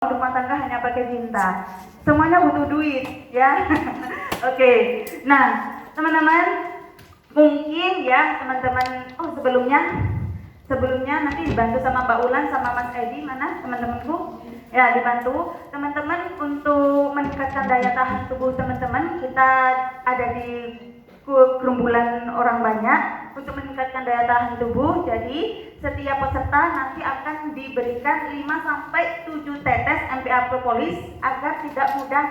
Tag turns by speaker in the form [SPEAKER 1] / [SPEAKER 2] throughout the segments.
[SPEAKER 1] rumah tangga hanya pakai cinta. Semuanya butuh duit, ya. Oke. Nah, teman-teman, mungkin ya teman-teman, sebelumnya nanti dibantu sama Mbak Ulan sama Mas Edi, mana teman-temanku? Ya, dibantu teman-teman untuk meningkatkan daya tahan tubuh teman-teman. Kita ada di gerombolan orang banyak untuk meningkatkan daya tahan tubuh. Jadi setiap peserta nanti akan diberikan 5-7 tetes MPA Propolis agar tidak mudah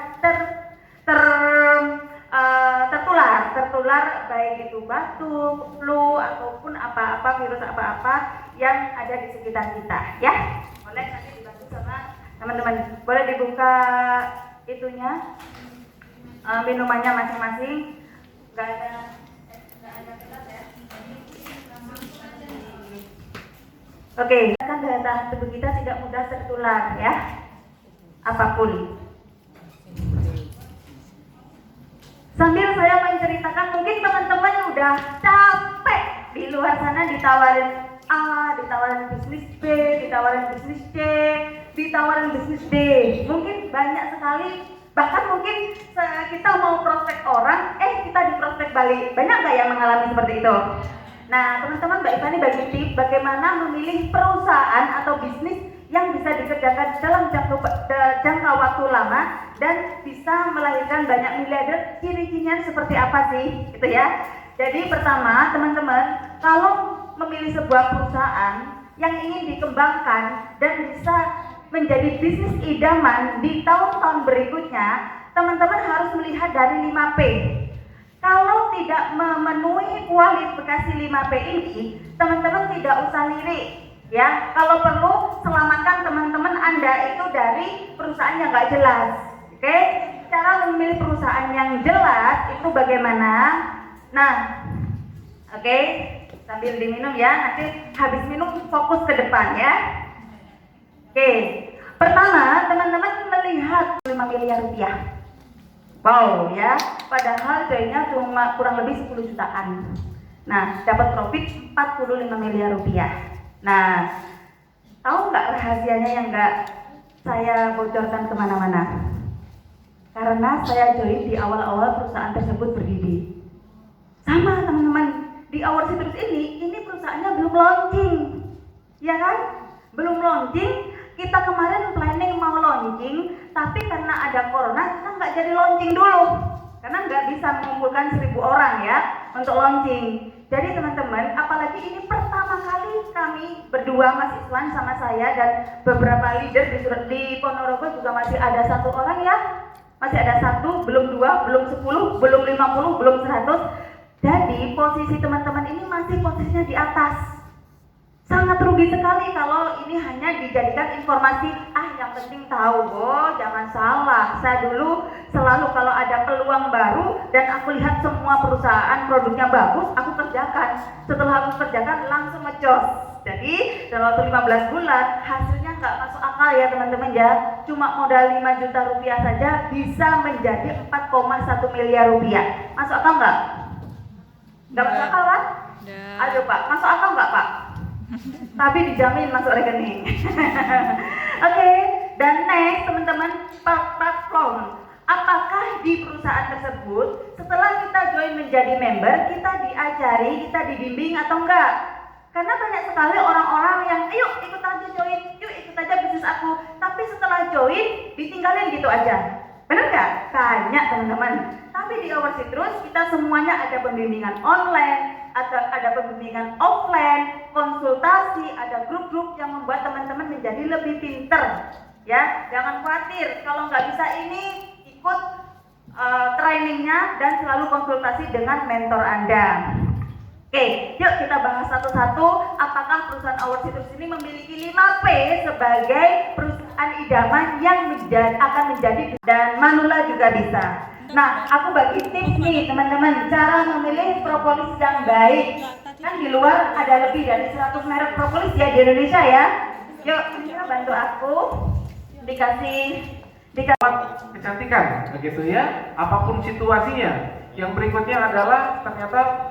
[SPEAKER 1] tertular baik itu batuk, flu ataupun virus apa-apa yang ada di sekitar kita, ya. Boleh nanti dibantu sama teman-teman. Boleh dibuka itunya, minumannya masing-masing. Nggak ada gelas ya. Oke, kan daya tahan tubuh kita tidak mudah tertular, ya, apapun. Sambil saya menceritakan, mungkin teman-teman udah capek di luar sana ditawarin A, ditawarin bisnis B, ditawarin bisnis C, ditawarin bisnis D. Mungkin banyak sekali, bahkan mungkin kita mau prospek orang, kita diprospek balik. Banyak nggak yang mengalami seperti itu? Nah, teman-teman, Mbak Ivani bagi tips bagaimana memilih perusahaan atau bisnis yang bisa dikerjakan dalam jangka waktu lama dan bisa melahirkan banyak miliarder. Ciri-cirinya seperti apa sih, gitu ya? Jadi pertama, teman-teman, kalau memilih sebuah perusahaan yang ingin dikembangkan dan bisa menjadi bisnis idaman di tahun-tahun berikutnya, teman-teman harus melihat dari 5P. Kalau tidak memenuhi kualifikasi 5P ini, teman-teman tidak usah lirik, ya. Kalau perlu, selamatkan teman-teman Anda itu dari perusahaan yang nggak jelas. Oke, cara memilih perusahaan yang jelas itu bagaimana? Nah, oke, sambil diminum ya, nanti habis minum fokus ke depan ya. Oke, pertama teman-teman melihat 5 miliar rupiah. Wow ya, padahal joinnya cuma kurang lebih 10 jutaan. Nah, dapat profit 45 miliar rupiah. Nah, tahu nggak rahasianya yang nggak saya bocorkan kemana-mana? Karena saya join di awal-awal perusahaan tersebut berdiri. Sama teman-teman, di awal Citrus ini perusahaannya belum launching, ya kan? Belum launching. Kita kemarin planning mau launching, tapi karena ada corona kita nggak jadi launching dulu, karena nggak bisa mengumpulkan 1.000 orang ya untuk launching. Jadi teman-teman, apalagi ini pertama kali kami berdua, Mas Iswan sama saya dan beberapa leader di Ponorogo juga masih ada 1 orang ya, masih ada 1, belum 2, belum 10, belum 50, belum 100. Jadi posisi teman-teman ini masih posisinya di atas. Sangat rugi sekali kalau ini hanya dijadikan informasi, yang penting tahu. Jangan salah. Saya dulu selalu kalau ada peluang baru dan aku lihat semua perusahaan produknya bagus, aku kerjakan. Setelah aku kerjakan langsung ngecos. Jadi dalam waktu 15 bulan hasilnya nggak masuk akal ya teman-teman ya. Cuma modal 5 juta rupiah saja bisa menjadi 4,1 miliar rupiah. Masuk akal nggak? Nggak masuk akal kan? Ayo Pak, masuk akal nggak Pak? Tapi dijamin masuk rekening. Oke, dan next teman-teman, platform. Apakah di perusahaan tersebut setelah kita join menjadi member, kita diajari, kita dibimbing atau enggak? Karena banyak sekali orang-orang yang yuk ikut aja join, yuk ikut aja bisnis aku, tapi setelah join ditinggalin gitu aja. Benar nggak? Banyak teman-teman. Tapi di Our Citrus kita semuanya ada pembimbingan online, ada pembimbingan offline, konsultasi, ada grup-grup yang membuat teman-teman menjadi lebih pinter. Ya, jangan khawatir kalau nggak bisa ini, ikut trainingnya dan selalu konsultasi dengan mentor Anda. Oke, yuk kita bahas satu-satu. Apakah perusahaan Our Citrus ini memiliki 5P sebagai perusahaan idaman yang akan menjadi, dan manula juga bisa. Nah, aku bagi tips nih teman-teman, cara memilih propolis yang baik. Kan di luar ada lebih dari 100 merek propolis ya di Indonesia ya. Yuk, bantu aku dikasih
[SPEAKER 2] kecantikan begitu ya, apapun situasinya. Yang berikutnya adalah ternyata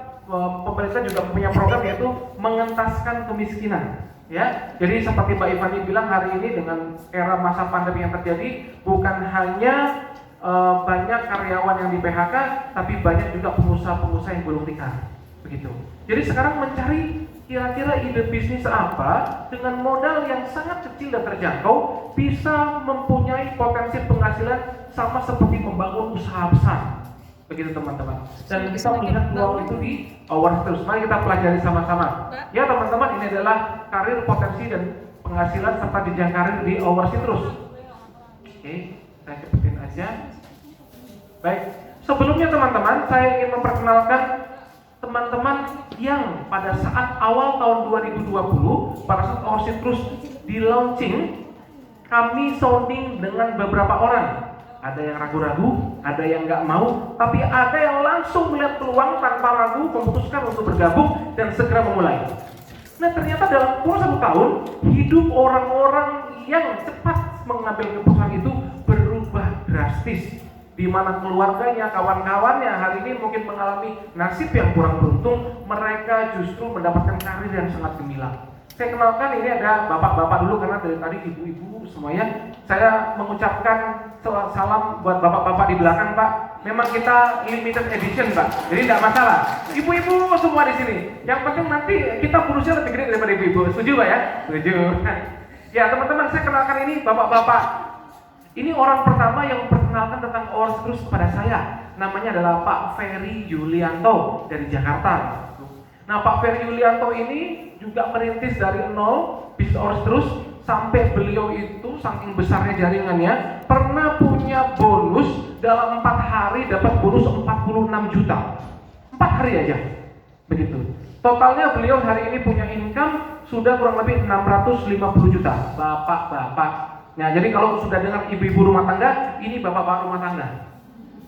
[SPEAKER 2] pemerintah juga punya program yaitu mengentaskan kemiskinan. Ya, jadi seperti Mbak Ivani bilang hari ini dengan era masa pandemi yang terjadi, bukan hanya banyak karyawan yang di PHK, tapi banyak juga pengusaha-pengusaha yang gulung tikar, begitu. Jadi sekarang mencari kira-kira ide bisnis apa dengan modal yang sangat kecil dan terjangkau bisa mempunyai potensi penghasilan sama seperti membangun usaha besar, begitu teman-teman. Dan kita melihat peluang itu di Our Terus. Mari kita pelajari sama-sama. Ya teman-teman, ini adalah karir potensi dan penghasilan serta jenjang karir di Our Terus. Oke, saya cepetin aja. Baik, sebelumnya teman-teman, saya ingin memperkenalkan teman-teman yang pada saat awal tahun 2020, pada saat Our Terus di launching, kami sounding dengan beberapa orang. Ada yang ragu-ragu, ada yang nggak mau, tapi ada yang langsung melihat peluang tanpa ragu, memutuskan untuk bergabung dan segera memulai. Nah ternyata dalam kurun 1 tahun, hidup orang-orang yang cepat mengambil keputusan itu berubah drastis. Di mana keluarganya, kawan-kawannya hari ini mungkin mengalami nasib yang kurang beruntung, mereka justru mendapatkan karir yang sangat gemilang. Saya kenalkan, ini ada bapak-bapak dulu karena dari tadi ibu-ibu semuanya. Saya mengucapkan salam buat bapak-bapak di belakang, Pak. Memang kita limited edition, Pak. Jadi tidak masalah. Ibu-ibu semua di sini. Yang penting nanti kita bonusnya lebih gede daripada ibu-ibu. Setuju, Pak ya? Setuju. Ya, teman-teman, saya kenalkan ini bapak-bapak. Ini orang pertama yang memperkenalkan tentang Our Terus kepada saya. Namanya adalah Pak Ferry Yulianto dari Jakarta. Nah, Pak Ferry Yulianto ini juga merintis dari nol bisnis Our Terus sampai beliau itu saking besarnya jaringannya pernah punya bonus dalam 4 hari dapat bonus 46 juta. 4 hari aja. Begitu. Totalnya beliau hari ini punya income sudah kurang lebih 650 juta. Bapak-bapak. Nah, jadi kalau sudah dengar ibu-ibu rumah tangga, ini bapak-bapak rumah tangga.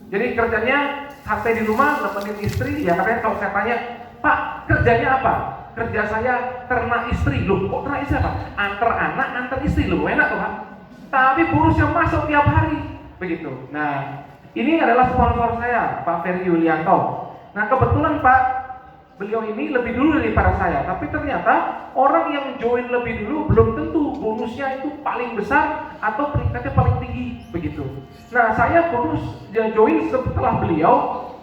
[SPEAKER 2] Jadi kerjanya santai di rumah, nemenin istri. Ya katanya kalau saya tanya, Pak, kerjanya apa? Kerja saya ternak istri. Loh, kok ternak istri apa? Antar anak, antar istri. Loh, enak tuh, Pak. Tapi bonusnya masuk tiap hari. Begitu. Nah, ini adalah sponsor saya, Pak Ferry Yulianto. Nah, kebetulan Pak, beliau ini lebih dulu daripada saya. Tapi ternyata orang yang join lebih dulu belum tentu bonusnya itu paling besar atau peringkatnya paling tinggi. Begitu. Nah, saya bonus join setelah beliau.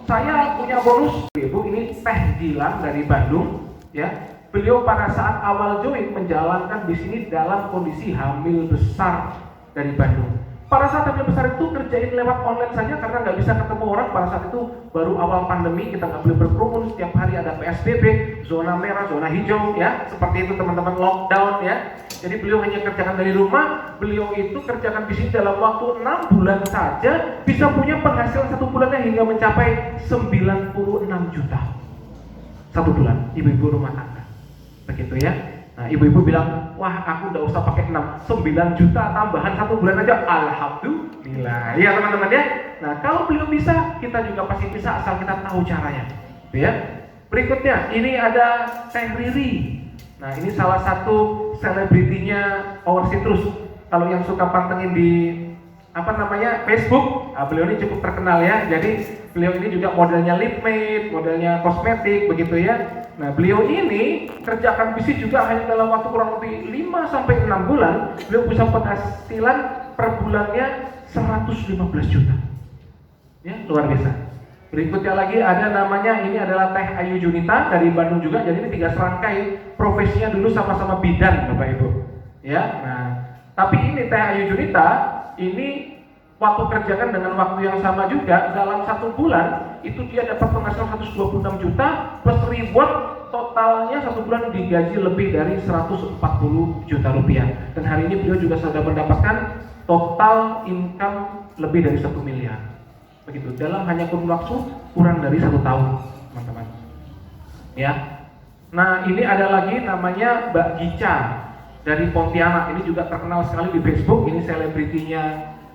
[SPEAKER 2] Saya punya bonus, Ibu, ini Teh Gilang dari Bandung, ya. Beliau pada saat awal join menjalankan di sini dalam kondisi hamil besar dari Bandung. Pada saat hamil besar itu kerjain lewat online saja karena nggak bisa ketemu orang. Pada saat itu baru awal pandemi, kita nggak boleh berkerumun, setiap hari ada PSBB, zona merah, zona hijau, ya. Seperti itu teman-teman, lockdown, ya. Jadi beliau hanya kerjakan dari rumah. Beliau itu kerjakan di sini dalam waktu 6 bulan saja bisa punya penghasilan 1 bulannya hingga mencapai 96 juta 1 bulan, ibu-ibu rumah tangga. Begitu ya. Nah, ibu-ibu bilang, wah aku udah usah pakai 9 juta tambahan 1 bulan aja, alhamdulillah. Iya teman-teman ya. Nah, kalau beliau bisa, kita juga pasti bisa asal kita tahu caranya. Ya. Berikutnya, ini ada Teh Riri. Nah, ini salah satu selebritinya Our Terus. Kalau yang suka pantengin di Facebook, beliau ini cukup terkenal ya. Jadi beliau ini juga modelnya lip matte, modelnya kosmetik, begitu ya. Nah, beliau ini kerjakan bisnis juga hanya dalam waktu kurang lebih 5-6 bulan, beliau bisa penghasilan per bulannya 115 juta. Ya, luar biasa. Berikutnya lagi ada namanya, ini adalah Teh Ayu Junita dari Bandung juga. Jadi ini 3 serangkai, profesinya dulu sama-sama bidan, Bapak Ibu. Ya, nah, tapi ini Teh Ayu Junita ini waktu kerjakan dengan waktu yang sama juga dalam 1 bulan itu dia dapat penghasilan 126 juta plus reward totalnya 1 bulan digaji lebih dari 140 juta rupiah. Dan hari ini beliau juga sudah mendapatkan total income lebih dari 1 miliar. Begitu, dalam hanya kurun waktu kurang dari 1 tahun, teman-teman. Ya. Nah, ini ada lagi namanya Mbak Gica dari Pontianak. Ini juga terkenal sekali di Facebook. Ini selebritinya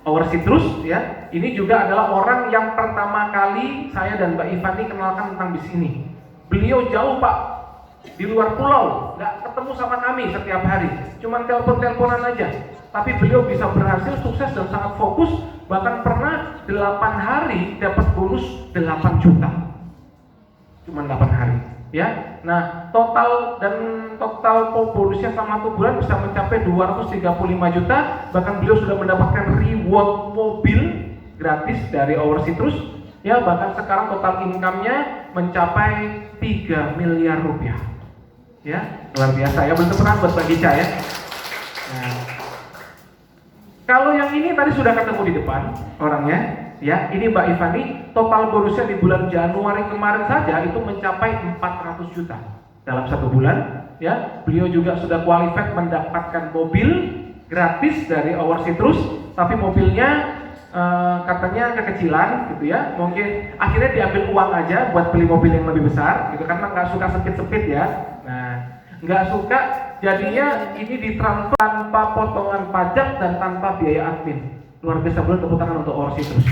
[SPEAKER 2] Our Terus, ya. Ini juga adalah orang yang pertama kali saya dan Mbak Ivani kenalkan tentang bisnis ini. Beliau jauh, Pak, di luar pulau, nggak ketemu sama kami setiap hari, cuman telepon-teleponan aja. Tapi beliau bisa berhasil, sukses dan sangat fokus. Bahkan pernah 8 hari dapat bonus 8 juta. Cuman 8 hari. Ya, nah total bonusnya selama 1 bulan bisa mencapai 235 juta. Bahkan beliau sudah mendapatkan reward mobil gratis dari Our Citrus. Ya, bahkan sekarang total income-nya mencapai 3 miliar rupiah. Ya, luar biasa ya. Bentuk peran buat Mbak Gica ya. Nah, kalau yang ini tadi sudah ketemu di depan orangnya. Ya, ini Mbak Ivani, total bonusnya di bulan Januari kemarin saja itu mencapai 400 juta dalam 1 bulan. Ya, beliau juga sudah qualified mendapatkan mobil gratis dari Our Citrus, tapi mobilnya katanya kekecilan gitu ya. Mungkin akhirnya diambil uang aja buat beli mobil yang lebih besar, gitu karena nggak suka sempit-sempit ya. Nah, nggak suka jadinya ini ditransfer tanpa potongan pajak dan tanpa biaya admin. Luar biasa, boleh tepuk tangan untuk Our Citrus.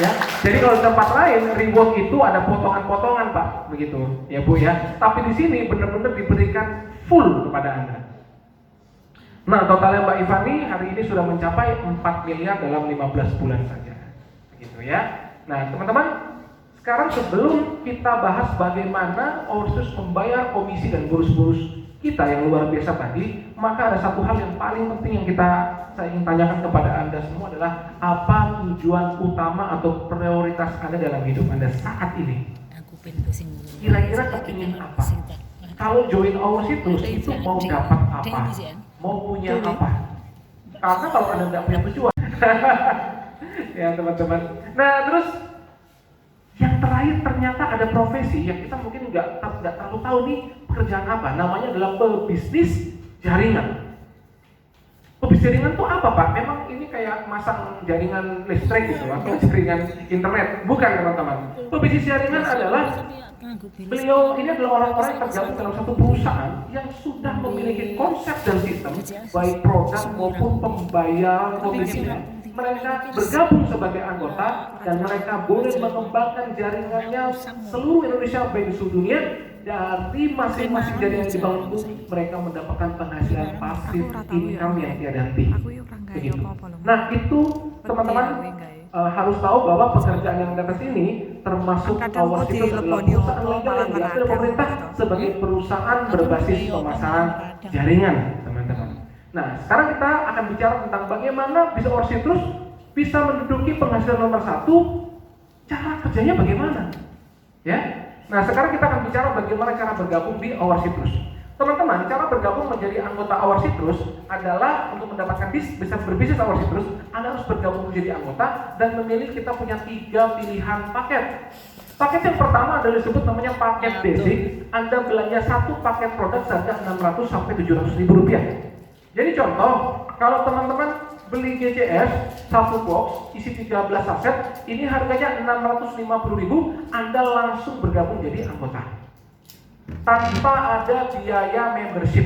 [SPEAKER 2] Ya, jadi kalau di tempat lain reward itu ada potongan-potongan Pak, begitu ya Bu ya. Tapi di sini benar-benar diberikan full kepada Anda. Nah, totalnya Mbak Ivani hari ini sudah mencapai 4 miliar dalam 15 bulan saja, begitu ya. Nah, teman-teman, sekarang sebelum kita bahas bagaimana Our Citrus membayar komisi dan bonus-bonus kita yang luar biasa tadi, maka ada satu hal yang paling penting yang saya ingin tanyakan kepada Anda semua adalah apa tujuan utama atau prioritas Anda dalam hidup Anda saat ini? Kira-kira kepingin apa? Kalau join Our Citrus itu mau dapat apa? Mau punya apa? Karena kalau Anda tidak punya tujuan, ya teman-teman. Nah, terus yang terakhir ternyata ada profesi yang kita mungkin nggak terlalu tahu nih pekerjaan apa. Namanya adalah pebisnis jaringan. Pebisnis jaringan itu apa Pak? Memang ini kayak masang jaringan listrik gitu atau jaringan internet? Bukan teman-teman. Pebisnis jaringan adalah beliau ini adalah orang-orang yang tergabung dalam satu perusahaan yang sudah memiliki konsep dan sistem baik produk maupun pembayaran komisinya. Mereka bergabung sebagai anggota dan mereka boleh mengembangkan jaringannya seluruh Indonesia baik di seluruh dunia. Dari masing-masing jaringan yang dibangun itu mereka mendapatkan penghasilan pasif income yang tiada henti. Begitu. Nah, itu teman-teman harus tahu bahwa pekerjaan yang di atas ini termasuk Our Citrus adalah perusahaan legal yang diakui oleh pemerintah sebagai perusahaan berbasis pemasaran jaringan, teman-teman. Nah, sekarang kita akan bicara tentang bagaimana bisa Our Citrus bisa menduduki penghasilan nomor 1. Cara kerjanya bagaimana? Ya. Nah, sekarang kita akan bicara bagaimana cara bergabung di Our Citrus. Teman-teman, cara bergabung menjadi anggota Our Citrus adalah untuk mendapatkan bisa berbisnis Our Citrus, Anda harus bergabung menjadi anggota dan memilih. Kita punya 3 pilihan paket. Paket yang pertama adalah disebut namanya paket basic. Anda belanja 1 paket produk seharga 600 sampai 700 ribu rupiah. Jadi contoh, kalau teman-teman beli GCS 1 box isi 13 saset, ini harganya 650.000, Anda langsung bergabung jadi anggota tanpa ada biaya membership.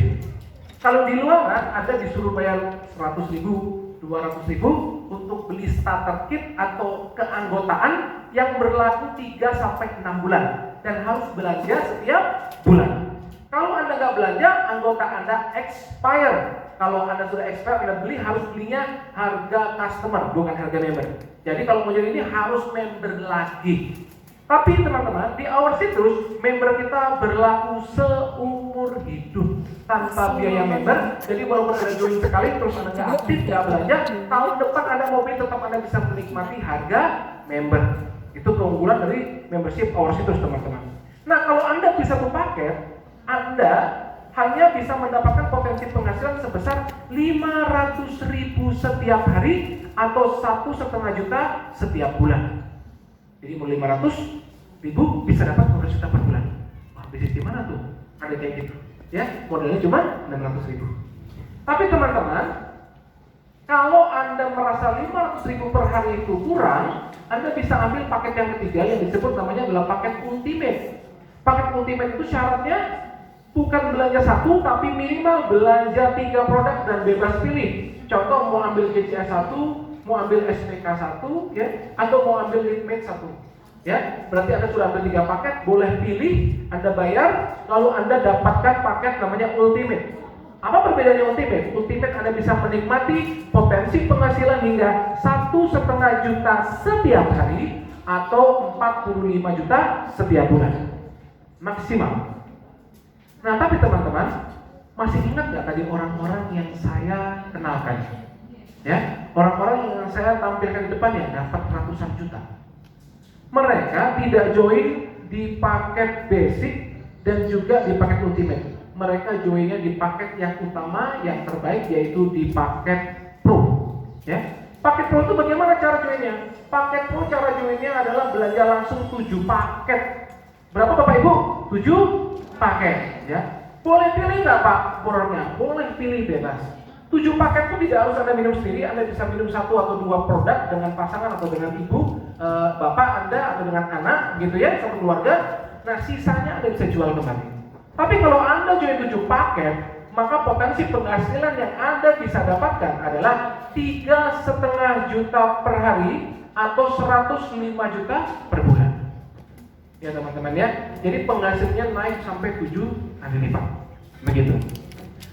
[SPEAKER 2] Kalau di luaran Anda disuruh bayar 100.000, 200.000 untuk beli starter kit atau keanggotaan yang berlaku 3 sampai 6 bulan dan harus belanja setiap bulan. Kalau Anda nggak belanja, anggota Anda expire. Kalau Anda sudah expire, Anda beli harus belinya harga customer, bukan harga member. Jadi kalau mau jadi ini harus member lagi. Tapi teman-teman, di Our Citrus, member kita berlaku seumur hidup tanpa biaya member. Jadi walaupun Anda join sekali, terus Anda nggak aktif, nggak belanja, tahun depan Anda mau beli tetap Anda bisa menikmati harga member. Itu keunggulan dari membership Our Citrus, teman-teman. Nah, kalau Anda bisa berpaket, Anda hanya bisa mendapatkan potensi penghasilan sebesar 500.000 setiap hari atau 1,5 juta setiap bulan. Jadi mau 500.000 bisa dapat 15 juta per bulan. Wah, bisnis di mana tuh? Ada kayak gitu. Ya, modalnya cuma 600.000. Tapi teman-teman, kalau Anda merasa 500.000 per hari itu kurang, Anda bisa ambil paket yang ketiga yang disebut namanya adalah paket ultimate. Paket ultimate itu syaratnya bukan belanja 1, tapi minimal belanja 3 produk dan bebas pilih. Contoh mau ambil GCS 1, mau ambil SPK 1, ya, atau mau ambil Leadmate 1. Ya, berarti Anda sudah ambil 3 paket, boleh pilih, Anda bayar, lalu Anda dapatkan paket namanya Ultimate. Apa perbedaannya Ultimate? Ultimate Anda bisa menikmati potensi penghasilan hingga 1,5 juta setiap hari atau 45 juta setiap bulan. Maksimal. Nah, tapi teman-teman, masih ingat nggak tadi orang-orang yang saya kenalkan? Ya, orang-orang yang saya tampilkan di depan ya dapat ratusan juta. Mereka tidak join di paket basic dan juga di paket ultimate. Mereka joinnya di paket yang utama, yang terbaik, yaitu di paket pro. Ya, paket pro itu bagaimana cara joinnya? Paket pro cara joinnya adalah belanja langsung 7 paket. Berapa Bapak Ibu? 7 paket. Ya, boleh pilih nggak Pak bornya? Boleh pilih bebas. 7 paket itu tidak harus Anda minum sendiri. Anda bisa minum 1 atau 2 produk dengan pasangan atau dengan ibu, bapak Anda atau dengan anak, gitu ya, satu keluarga. Nah, sisanya Anda bisa jual kembali. Tapi kalau Anda join 7 paket, maka potensi penghasilan yang Anda bisa dapatkan adalah 3,5 juta per hari atau 105 juta per bulan. Ya teman-teman ya. Jadi penghasilannya naik sampai 7 kali lipat. Begitu.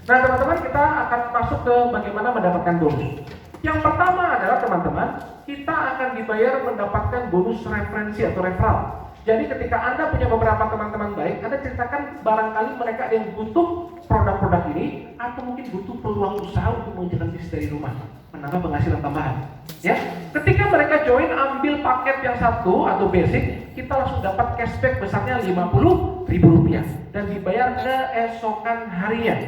[SPEAKER 2] Nah teman-teman, kita akan masuk ke bagaimana mendapatkan bonus. Yang pertama adalah teman-teman, kita akan dibayar mendapatkan bonus referensi atau referral. Jadi ketika Anda punya beberapa teman-teman baik, Anda ceritakan barangkali mereka ada yang butuh produk-produk ini, atau mungkin butuh peluang usaha untuk menjalankan bisnis dari rumah, menambah penghasilan tambahan. Ya, ketika mereka join ambil paket yang satu atau basic, kita langsung dapat cashback besarnya Rp50.000 dan dibayar keesokan harinya.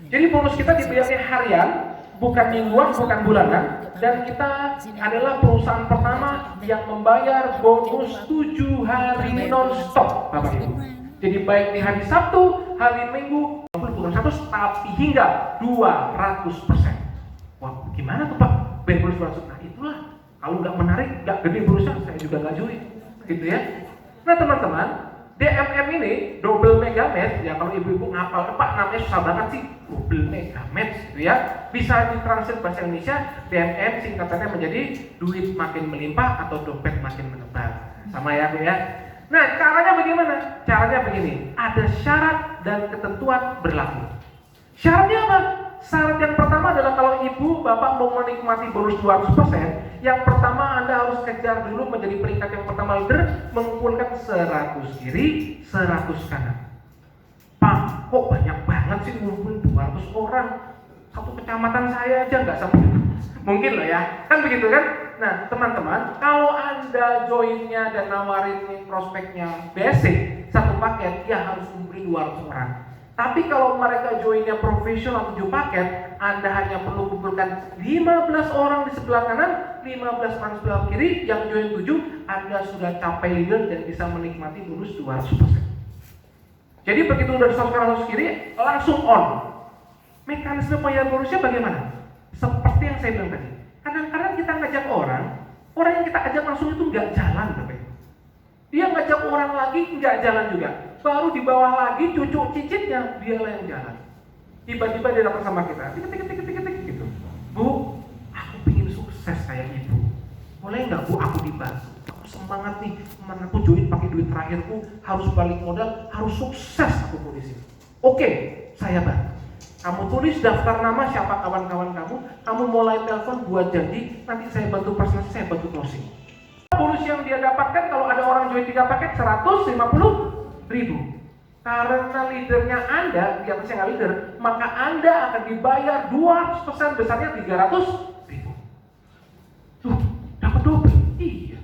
[SPEAKER 2] Jadi bonus kita dibayarnya harian, bukan mingguan, bukan bulanan, dan kita adalah perusahaan pertama yang membayar bonus 7 hari non-stop, Bapak Ibu. Jadi baik di hari Sabtu, hari Minggu, bukan 100, tapi hingga 200%. Wah, gimana tuh Pak? Bayar bonus 200%. Nah itulah, kalau nggak menarik, nggak gede bonusnya, saya juga nggak join, gitu ya. Nah teman-teman, DMM ini double mega match ya, kalau ibu-ibu ngapal, Pak namanya susah banget sih, double mega match gitu ya. Bisa ditranslate bahasa Indonesia, DMM singkatannya menjadi duit makin melimpah atau dompet makin menebal. Sama ya Bu ya. Nah caranya bagaimana? Caranya begini, ada syarat dan ketentuan berlaku. Syaratnya apa? Syarat yang pertama adalah kalau ibu bapak mau menikmati bonus 200%, yang pertama Anda harus kejar dulu menjadi peringkat yang pertama leader, mengumpulkan 100 kiri, 100 kanan. Pak, kok banyak banget sih ngumpulin 200 orang? Satu kecamatan saya aja nggak sampai. Mungkin lah ya, kan begitu kan? Nah teman-teman, kalau Anda joinnya dan nawarin prospeknya basic, satu paket, ya harus ngumpulin 200 orang. Tapi kalau mereka joinnya profesional 7 paket, Anda hanya perlu kumpulkan 15 orang di sebelah kanan, 15 orang di sebelah kiri, yang join 7, Anda sudah capai leader dan bisa menikmati bonus 200%. Jadi begitu udah di 100 kiri, langsung on. Mekanisme bayar bonusnya bagaimana? Seperti yang saya bilang tadi. Kadang-kadang kita ngajak orang yang kita ajak langsung itu nggak jalan, Bapak. Dia ngajak orang lagi nggak jalan juga. Baru di bawah lagi cucu cicitnya dia lah yang jalan. Tiba-tiba dia dapat sama kita, tik gitu. Bu, aku pengen sukses kayak ibu. Boleh nggak Bu aku dibantu? Aku semangat nih, kemana aku join pakai duit terakhirku, harus balik modal, harus sukses aku di sini. Oke, saya bantu. Kamu tulis daftar nama siapa kawan-kawan kamu mulai telepon buat janji, nanti saya bantu personal, saya bantu closing. Bonus yang dia dapatkan kalau ada orang join 3 paket 150.000. Karena leadernya Anda di atasnya nggak leader, maka Anda akan dibayar 200% besarnya 300.000. Tuh, dapat double. Iya.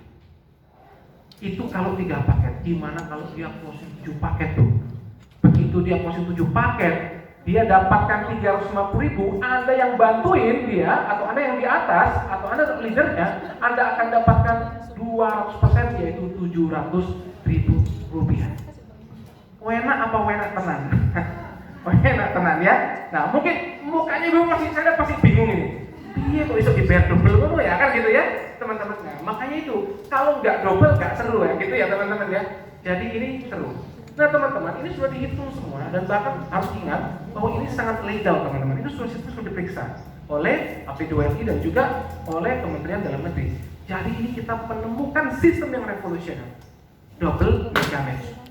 [SPEAKER 2] Itu kalau 3 paket. Gimana kalau dia closing 7 paket tuh? Begitu dia closing 7 paket, dia dapatkan 350.000, Anda yang bantuin dia, atau Anda yang di atas, atau Anda leadernya, Anda akan dapatkan 200%, yaitu 700.000 rupiah. Enak apa enak tenan? Enak tenan ya. Nah mungkin mukanya ibu saya pasti bingung ini. Iya kok bisa dibayar double ya kan gitu ya teman-teman. Nah makanya itu kalau nggak double nggak seru ya gitu ya teman-teman ya. Jadi ini seru. Nah teman-teman, ini sudah dihitung semua dan bahkan harus ingat bahwa ini sangat legal teman-teman. Ini sudah diperiksa oleh AP2LI dan juga oleh Kementerian Dalam Negeri. Jadi ini kita menemukan sistem yang revolusioner, double mega match.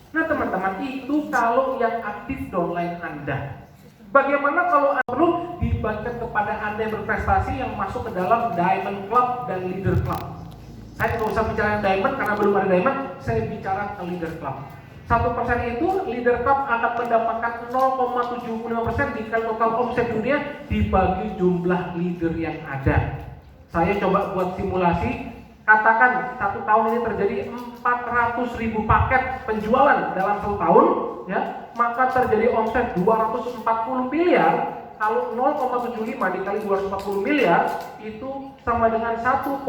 [SPEAKER 2] Nah teman-teman, itu kalau yang aktif downline Anda. Bagaimana kalau Anda perlu dibagikan kepada Anda yang berprestasi yang masuk ke dalam Diamond Club dan Leader Club? Saya tidak usah bicara Diamond karena belum ada Diamond, saya bicara ke Leader Club. 1% itu Leader Cup akan mendapatkan 0,75% jika total omset dunia dibagi jumlah leader yang ada. Saya coba buat simulasi, katakan 1 tahun ini terjadi 400.000 paket penjualan dalam 1 tahun, ya, maka terjadi omset 240 miliar. Kalau 0,75 dikali 240 miliar itu sama dengan 1,8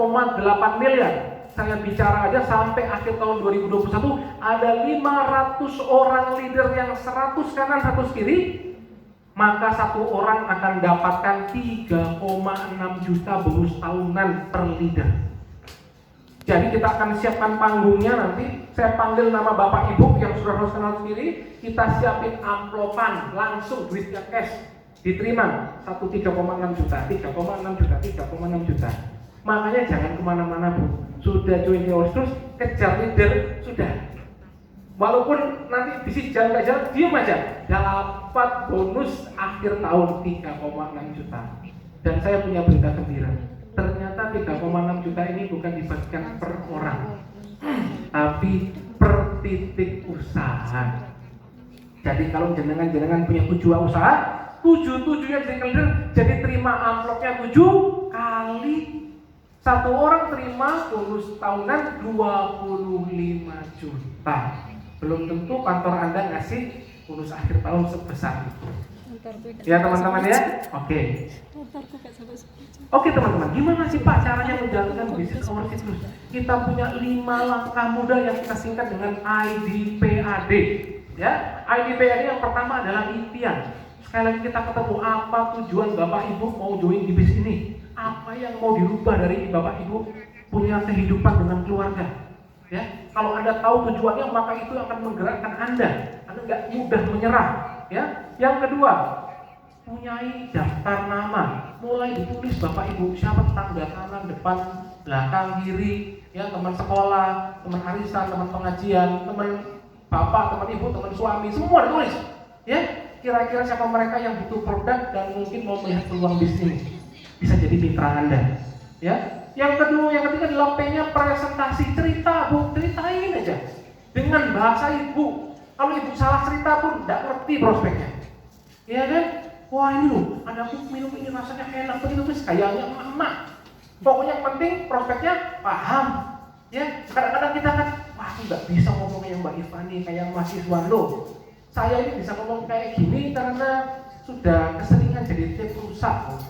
[SPEAKER 2] miliar. Saya bicara aja sampai akhir tahun 2021 ada 500 orang leader yang 100 kanan 100 kiri, maka satu orang akan dapatkan 3,6 juta bonus tahunan per leader. Jadi kita akan siapkan panggungnya nanti, saya panggil nama bapak ibu yang sudah harus kenal sendiri, kita siapin amplopan langsung duitnya cash, diterima 3,6 juta, 3,6 juta, 3,6 juta. Makanya jangan kemana-mana bu, sudah join yours terus kejar leader sudah. Walaupun nanti bisnis jalan gak jalan, diam aja, dapat bonus akhir tahun 3,6 juta. Dan saya punya berita gembira. Ternyata 3,6 juta ini bukan dibagikan per orang, tapi per titik usaha. Jadi kalau jenengan punya tujuan usaha, 7-7-nya jadi leader, jadi terima amplopnya 7 kali. Satu orang terima bonus tahunan 25 juta. Belum tentu kantor Anda ngasih bonus akhir tahun sebesar itu. Ya teman-teman ya, oke. Oke teman-teman, gimana sih Pak caranya menjalankan bisnis overseas terus? Kita punya 5 langkah mudah yang kita singkat dengan IDPAD. Ya, IDPAD yang pertama adalah impian. Sekali lagi kita ketemu apa tujuan Bapak Ibu mau join di bisnis ini? Apa yang mau dirubah dari Bapak Ibu punya kehidupan dengan keluarga? Ya, kalau Anda tahu tujuannya maka itu akan menggerakkan Anda nggak mudah menyerah. Ya, yang kedua, punyai daftar nama, mulai ditulis Bapak Ibu siapa tetangga kanan, depan, belakang, kiri, ya teman sekolah, teman arisan, teman pengajian, teman bapak, teman ibu, teman suami, semua ditulis. Ya, kira-kira siapa mereka yang butuh produk dan mungkin mau melihat peluang bisnis, bisa jadi mitra Anda. Ya, yang ketiga adalah P-nya presentasi, cerita bu, ceritain aja dengan bahasa ibu. Kalau ibu salah cerita pun tidak ngerti prospeknya. Ya kan? Wah ini loh, ada aku minum ini rasanya enak begitu terus kayaknya emak. Pokoknya yang penting prospeknya paham. Ya, kadang-kadang kita kan, wah aku nggak bisa ngomong yang Mbak Ivani kayak mahasiswa loh. Saya ini bisa ngomong kayak gini karena sudah keseringan jadi tim rusak.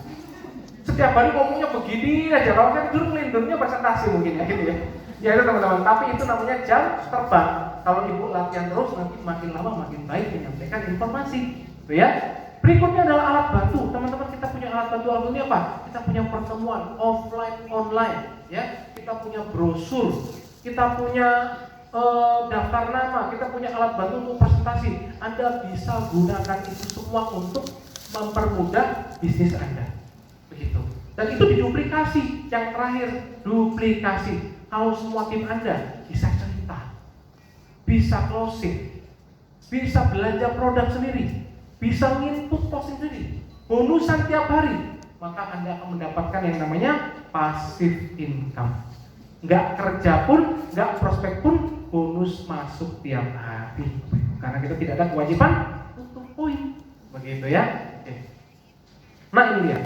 [SPEAKER 2] Setiap hari ngomongnya begini aja. Kalau saya tidur ngelindungnya presentasi mungkin ya gitu ya. Ya itu teman-teman. Tapi itu namanya jam terbang. Kalau ibu latihan terus nanti makin lama makin baik menyampaikan informasi. Tuh ya. Berikutnya adalah alat bantu. Teman-teman kita punya alat bantu ini apa? Kita punya pertemuan offline online. Ya. Kita punya brosur. Kita punya daftar nama. Kita punya alat bantu untuk presentasi. Anda bisa gunakan itu semua untuk mempermudah bisnis Anda. Begitu. Dan itu diduplikasi. Yang terakhir, duplikasi. Kalau semua tim Anda bisa cerita, bisa closing, bisa belanja produk sendiri, bisa nginput posting sendiri, bonusan tiap hari, maka Anda akan mendapatkan yang namanya passive income. Nggak kerja pun, nggak prospek pun, bonus masuk tiap hari. Karena kita tidak ada kewajiban untuk poin. Begitu ya. Oke. Nah ini dia.